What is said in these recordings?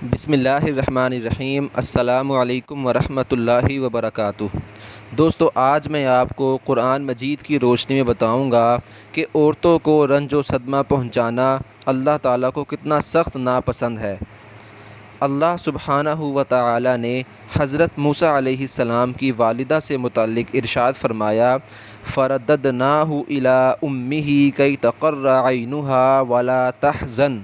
بسم اللہ الرحمن الرحیم۔ السلام علیکم ورحمۃ اللہ وبرکاتہ۔ دوستو، آج میں آپ کو قرآن مجید کی روشنی میں بتاؤں گا کہ عورتوں کو رنج و صدمہ پہنچانا اللہ تعالیٰ کو کتنا سخت ناپسند ہے۔ اللہ سبحانہ و تعالیٰ نے حضرت موسیٰ علیہ السلام کی والدہ سے متعلق ارشاد فرمایا، فَرَدَّدْنَاهُ إِلَىٰ أُمِّهِ كَيْ تَقَرَّ عَيْنُهَا وَلَا تَحْزَنَ۔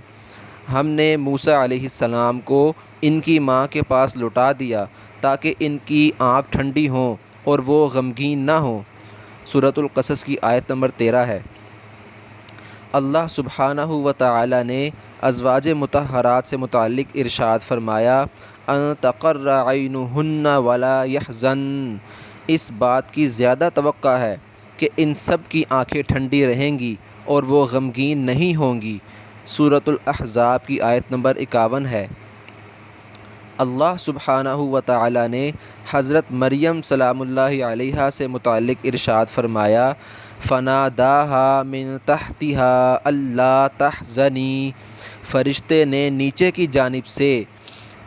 ہم نے موسیٰ علیہ السلام کو ان کی ماں کے پاس لوٹا دیا تاکہ ان کی آنکھ ٹھنڈی ہوں اور وہ غمگین نہ ہوں۔ سورۃ القصص کی آیت نمبر 13 ہے۔ اللہ سبحانہ و تعالی نے ازواج مطہرات سے متعلق ارشاد فرمایا، ان تقر عینہن ولا یحزن۔ اس بات کی زیادہ توقع ہے کہ ان سب کی آنکھیں ٹھنڈی رہیں گی اور وہ غمگین نہیں ہوں گی۔ سورۃ الاحزاب کی آیت نمبر 51 ہے۔ اللہ سبحانہ و تعالی نے حضرت مریم سلام اللہ علیہا سے متعلق ارشاد فرمایا، فَنَادَاهَا مِن تَحْتِهَا أَلَّا تَحْزَنِي۔ فرشتے نے نیچے کی جانب سے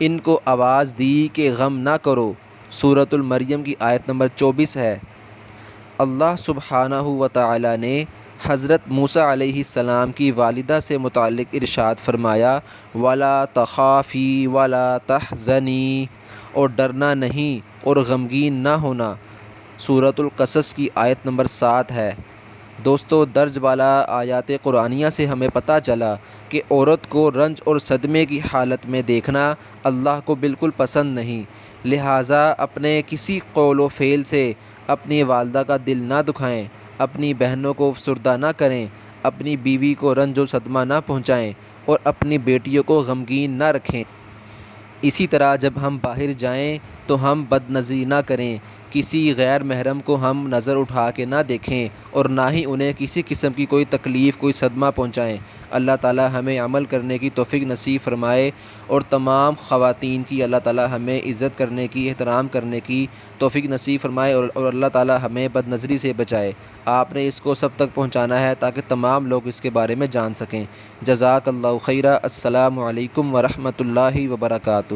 ان کو آواز دی کہ غم نہ کرو۔ سورۃ المریم کی آیت نمبر 24 ہے۔ اللہ سبحانہ و تعالی نے حضرت موسیٰ علیہ السلام کی والدہ سے متعلق ارشاد فرمایا، وَلَا تَخَافِي وَلَا تَحْزَنِي۔ اور ڈرنا نہیں اور غمگین نہ ہونا۔ سورۃ القصص کی آیت نمبر 7 ہے۔ دوستو، درج بالا آیات قرآنیہ سے ہمیں پتہ چلا کہ عورت کو رنج اور صدمے کی حالت میں دیکھنا اللہ کو بالکل پسند نہیں، لہٰذا اپنے کسی قول و فعل سے اپنی والدہ کا دل نہ دکھائیں، اپنی بہنوں کو افسردہ نہ کریں، اپنی بیوی کو رنج و صدمہ نہ پہنچائیں اور اپنی بیٹیوں کو غمگین نہ رکھیں۔ اسی طرح جب ہم باہر جائیں تو ہم بد نظری نہ کریں، کسی غیر محرم کو ہم نظر اٹھا کے نہ دیکھیں اور نہ ہی انہیں کسی قسم کی کوئی تکلیف، کوئی صدمہ پہنچائیں۔ اللہ تعالی ہمیں عمل کرنے کی توفیق نصیب فرمائے اور تمام خواتین کی اللہ تعالی ہمیں عزت کرنے کی، احترام کرنے کی توفیق نصیب فرمائے اور اللہ تعالی ہمیں بد نظری سے بچائے۔ آپ نے اس کو سب تک پہنچانا ہے تاکہ تمام لوگ اس کے بارے میں جان سکیں۔ جزاک اللہ خیرہ۔ السلام علیکم ورحمۃ اللہ وبرکاتہ۔